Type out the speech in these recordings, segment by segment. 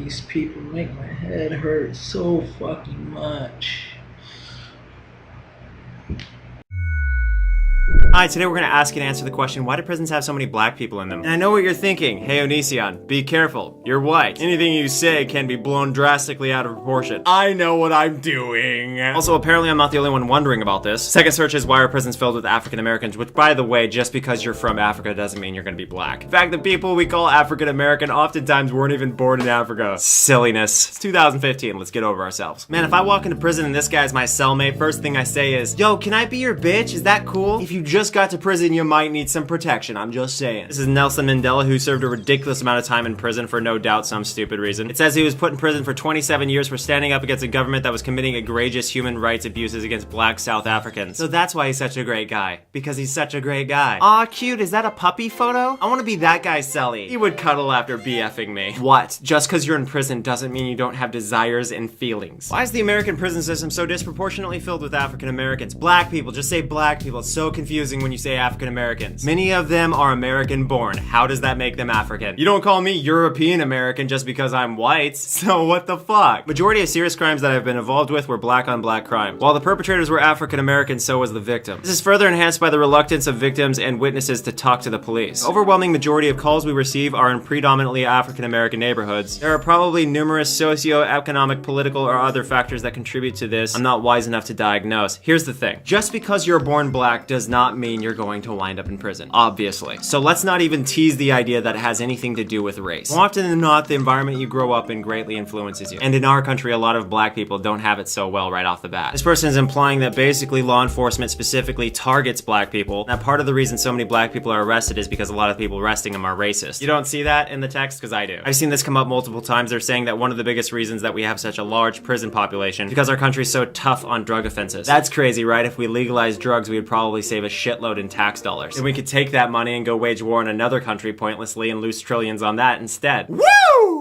These people make my head hurt so fucking much. Hi, today we're going to ask and answer the question, why do prisons have so many black people in them? And I know what you're thinking. Hey Onision, be careful. You're white. Anything you say can be blown drastically out of proportion. I know what I'm doing. Also, apparently I'm not the only one wondering about this. Second search is, why are prisons filled with African Americans? Which, by the way, just because you're from Africa doesn't mean you're going to be black. In fact, the people we call African American oftentimes weren't even born in Africa. Silliness. It's 2015. Let's get over ourselves. Man, if I walk into prison and this guy's my cellmate, first thing I say is, yo, can I be your bitch? Is that cool? If you just got to prison, you might need some protection. I'm just saying. This is Nelson Mandela, who served a ridiculous amount of time in prison for no doubt some stupid reason. It says he was put in prison for 27 years for standing up against a government that was committing egregious human rights abuses against black South Africans. So that's why he's such a great guy. Because he's such a great guy. Aw, cute. Is that a puppy photo? I want to be that guy, Sully. He would cuddle after BFing me. What? Just because you're in prison doesn't mean you don't have desires and feelings. Why is the American prison system so disproportionately filled with African Americans? Black people. Just say black people. It's so confusing when you say African Americans. Many of them are American born. How does that make them African? You don't call me European American just because I'm white, so what the fuck? Majority of serious crimes that I've been involved with were black on black crime. While the perpetrators were African American, so was the victim. This is further enhanced by the reluctance of victims and witnesses to talk to the police. The overwhelming majority of calls we receive are in predominantly African American neighborhoods. There are probably numerous socio-economic, political, or other factors that contribute to this. I'm not wise enough to diagnose. Here's the thing. Just because you're born black does not mean you're going to wind up in prison, obviously. So let's not even tease the idea that it has anything to do with race. More often than not, the environment you grow up in greatly influences you. And in our country, a lot of black people don't have it so well right off the bat. This person is implying that basically law enforcement specifically targets black people. That part of the reason so many black people are arrested is because a lot of people arresting them are racist. You don't see that in the text? Because I do. I've seen this come up multiple times. They're saying that one of the biggest reasons that we have such a large prison population is because our country's so tough on drug offenses. That's crazy, right? If we legalized drugs, we would probably save a shitload in tax dollars. And we could take that money and go wage war in another country pointlessly and lose trillions on that instead. Woo!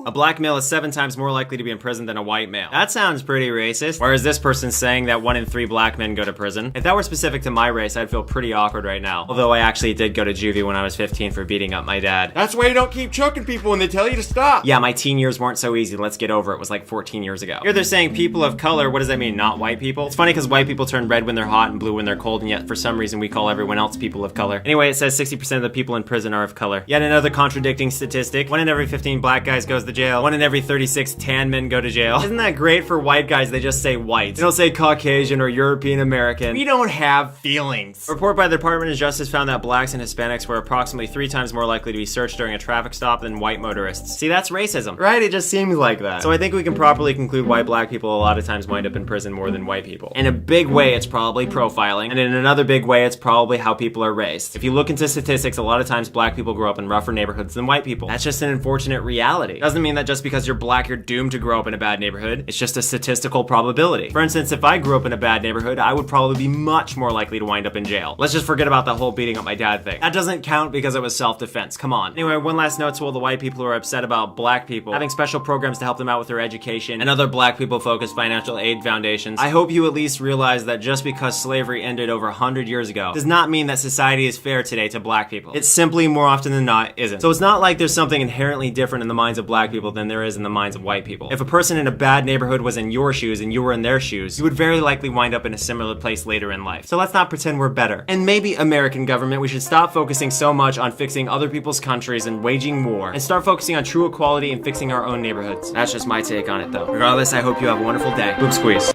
A black male is 7 times more likely to be in prison than a white male. That sounds pretty racist. Whereas this person's saying that 1 in 3 black men go to prison. If that were specific to my race, I'd feel pretty awkward right now. Although I actually did go to juvie when I was 15 for beating up my dad. That's why you don't keep choking people when they tell you to stop. Yeah, my teen years weren't so easy. Let's get over it. It was like 14 years ago. Here they're saying people of color. What does that mean? Not white people? It's funny because white people turn red when they're hot and blue when they're cold, and yet for some reason we call everyone else people of color. Anyway, it says 60% of the people in prison are of color. Yet another contradicting statistic. 1 in every 15 black guys goes to jail. 1 in every 36 tan men go to jail. Isn't that great for white guys? They just say white. They don't say Caucasian or European American. We don't have feelings. A report by the Department of Justice found that blacks and Hispanics were approximately 3 times more likely to be searched during a traffic stop than white motorists. See, that's racism, right? It just seems like that. So I think we can properly conclude why black people a lot of times wind up in prison more than white people. In a big way, it's probably profiling, and in another big way, it's probably how people are raised. If you look into statistics, a lot of times black people grow up in rougher neighborhoods than white people. That's just an unfortunate reality. Doesn't mean that just because you're black, you're doomed to grow up in a bad neighborhood. It's just a statistical probability. For instance, if I grew up in a bad neighborhood, I would probably be much more likely to wind up in jail. Let's just forget about the whole beating up my dad thing. That doesn't count because it was self-defense. Come on. Anyway, one last note to all the white people who are upset about black people having special programs to help them out with their education and other black people-focused financial aid foundations. I hope you at least realize that just because slavery ended over 100 years ago does not mean that society is fair today to black people. It simply more often than not isn't. So it's not like there's something inherently different in the minds of black people than there is in the minds of white people. If a person in a bad neighborhood was in your shoes and you were in their shoes, you would very likely wind up in a similar place later in life. So let's not pretend we're better. And maybe, American government, we should stop focusing so much on fixing other people's countries and waging war and start focusing on true equality and fixing our own neighborhoods. That's just my take on it though. Regardless, I hope you have a wonderful day. Boop squeeze.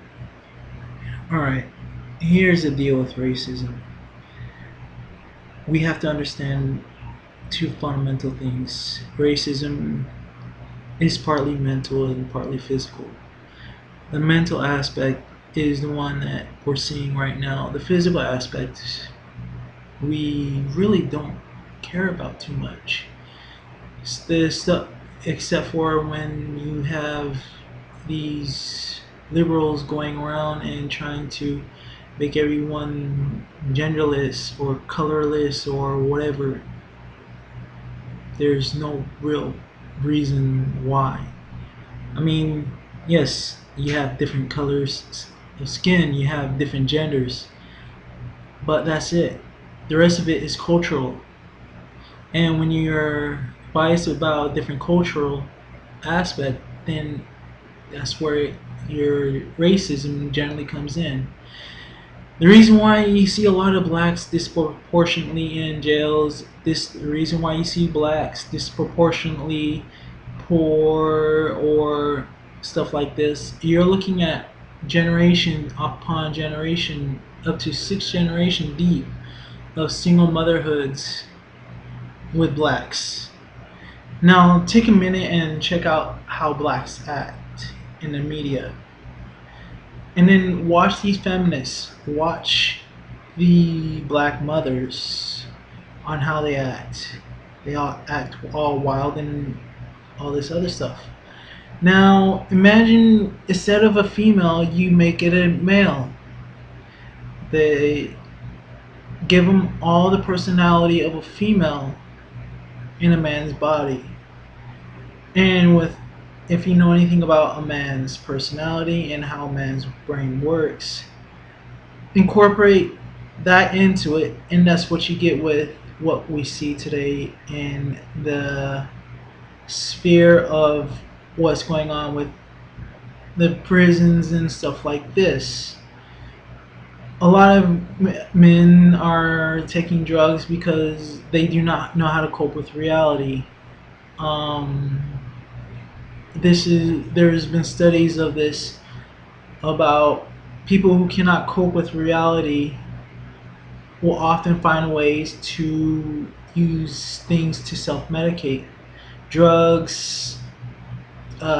Alright, here's the deal with racism. We have to understand 2 fundamental things. Racism is partly mental and partly physical. The mental aspect is the one that we're seeing right now. The physical aspect, we really don't care about too much. It's the stuff, except for when you have these liberals going around and trying to make everyone genderless or colorless or whatever. There's no real reason why. I mean, yes, you have different colors of skin, you have different genders, but that's it. The rest of it is cultural. And when you're biased about a different cultural aspect, then that's where your racism generally comes in. The reason why you see a lot of blacks disproportionately in jails, the reason why you see blacks disproportionately poor or stuff like this, you're looking at generation upon generation, up to 6 generations deep of single motherhoods with blacks. Now, take a minute and check out how blacks act in the media. And then watch these feminists, watch the black mothers on how they act. They all act all wild and all this other stuff. Now, imagine instead of a female, you make it a male. They give them all the personality of a female in a man's body. And with, if you know anything about a man's personality and how a man's brain works, incorporate that into it, and that's what you get with what we see today in the sphere of what's going on with the prisons and stuff like this. A lot of men are taking drugs because they do not know how to cope with reality. There's been studies of this about people who cannot cope with reality will often find ways to use things to self-medicate. Drugs,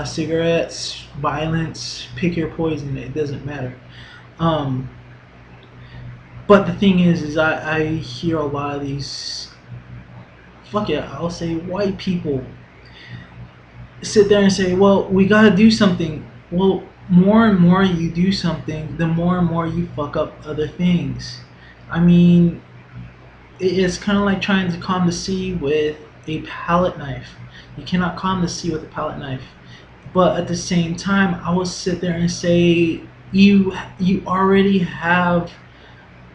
cigarettes, violence, pick your poison, it doesn't matter. But the thing is I hear a lot of these, fuck it, I'll say white people sit there and say, well, we gotta do something. Well, more and more you do something, the more and more you fuck up other things. I mean, it's kind of like trying to calm the sea with a palette knife. You cannot calm the sea with a palette knife. But at the same time, I will sit there and say, you already have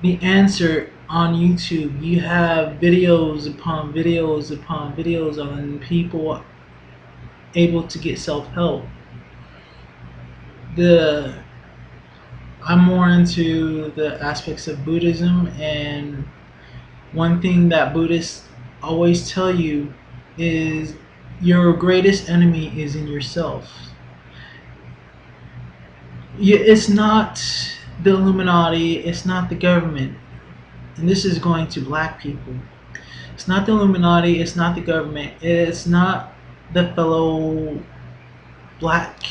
the answer on YouTube. You have videos upon videos upon videos on people able to get self-help. I'm more into the aspects of Buddhism, and one thing that Buddhists always tell you is your greatest enemy is in yourself. It's not the Illuminati, it's not the government, and this is going to black people. It's not the Illuminati, it's not the government, it's not the fellow black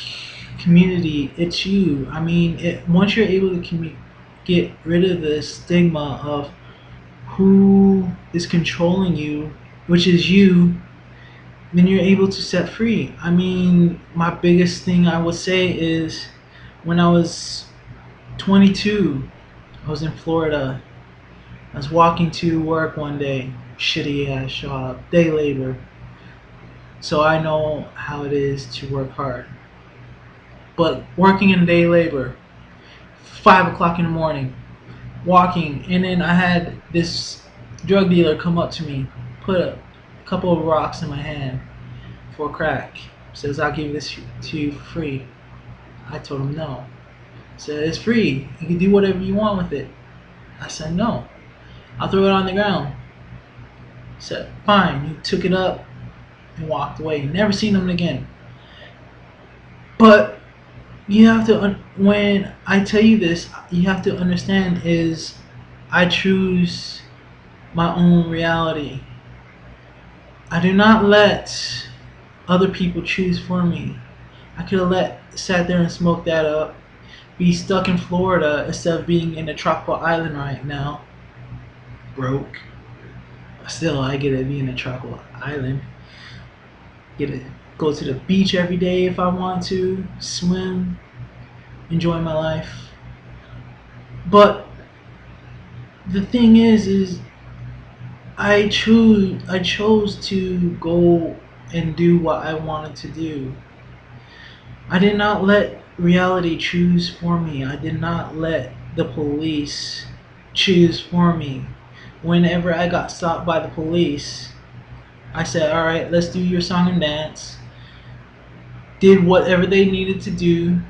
community, it's you. I mean, once you're able to get rid of the stigma of who is controlling you, which is you, then you're able to set free. I mean, my biggest thing I would say is when I was 22, I was in Florida. I was walking to work one day, shitty ass job, day labor. So I know how it is to work hard. But working in day labor, 5 o'clock in the morning, walking, and then I had this drug dealer come up to me, put a couple of rocks in my hand for crack. Says, I'll give this to you for free. I told him no. Said, it's free. You can do whatever you want with it. I said, no. I'll throw it on the ground. Said, fine. He took it up and walked away. Never seen him again. But you have to, when I tell you this, you have to understand is I choose my own reality. I do not let other people choose for me. I could have sat there and smoked that up, be stuck in Florida instead of being in a tropical island right now, broke. Still, I get to be in a tropical island. Get to go to the beach every day if I want to, swim, enjoy my life. But the thing is I chose to go and do what I wanted to do. I did not let reality choose for me. I did not let the police choose for me. Whenever I got stopped by the police, I said, alright, let's do your song and dance. did whatever they needed to do,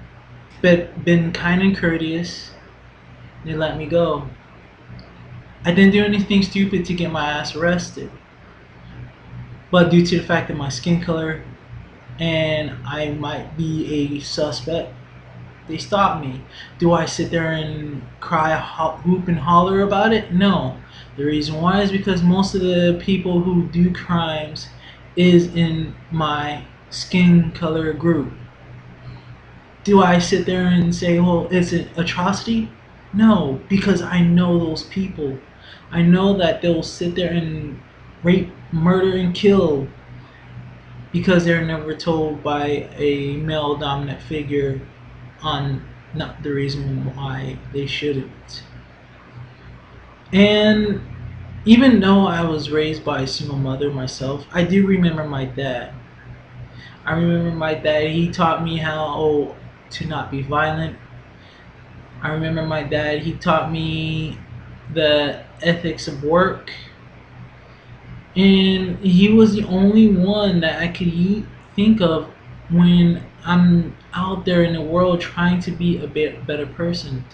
but been kind and courteous. They let me go. I didn't do anything stupid to get my ass arrested, but due to the fact that my skin color and I might be a suspect, they stopped me. Do I sit there and cry, whoop, and holler about it? No. The reason why is because most of the people who do crimes is in my skin color group. Do I sit there and say, well, it's an atrocity? No, because I know those people. I know that they'll sit there and rape, murder, and kill because they're never told by a male dominant figure on not the reason why they shouldn't. And even though I was raised by a single mother myself, I do remember my dad. I remember my dad, he taught me how to not be violent. I remember my dad, he taught me the ethics of work. And he was the only one that I could think of when I'm out there in the world trying to be a bit better person.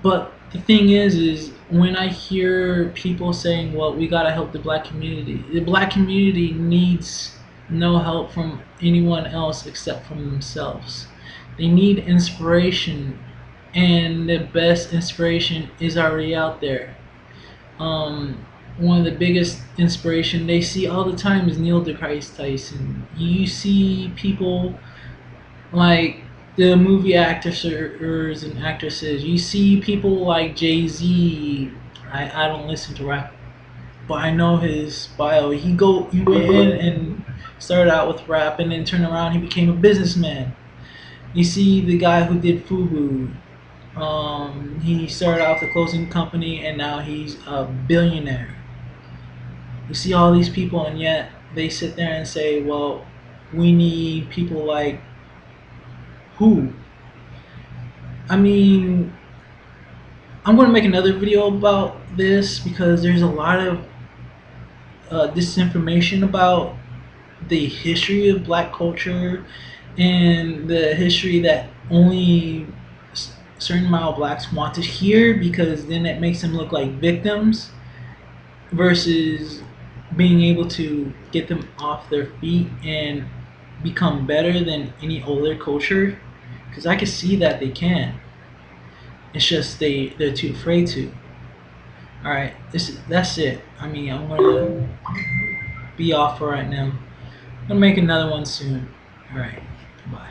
But the thing is when I hear people saying, "Well, we gotta help the black community," the black community needs no help from anyone else except from themselves. They need inspiration, and the best inspiration is already out there. One of the biggest inspiration they see all the time is Neil deGrasse Tyson. You see people like the movie actors and actresses. You see people like Jay-Z. I don't listen to rap, but I know his bio. He went in and started out with rap, and then turned around. He became a businessman. You see the guy who did FUBU. He started out with a clothing company, and now he's a billionaire. You see all these people, and yet they sit there and say, "Well, we need people like who?" I mean, I'm going to make another video about this because there's a lot of disinformation about the history of black culture and the history that only certain amount of blacks want to hear, because then it makes them look like victims versus being able to get them off their feet and become better than any older culture, because I can see that they can. It's just they're too afraid to. All right, that's it. I mean, I'm gonna be off for right now. I'm gonna make another one soon. All right, bye.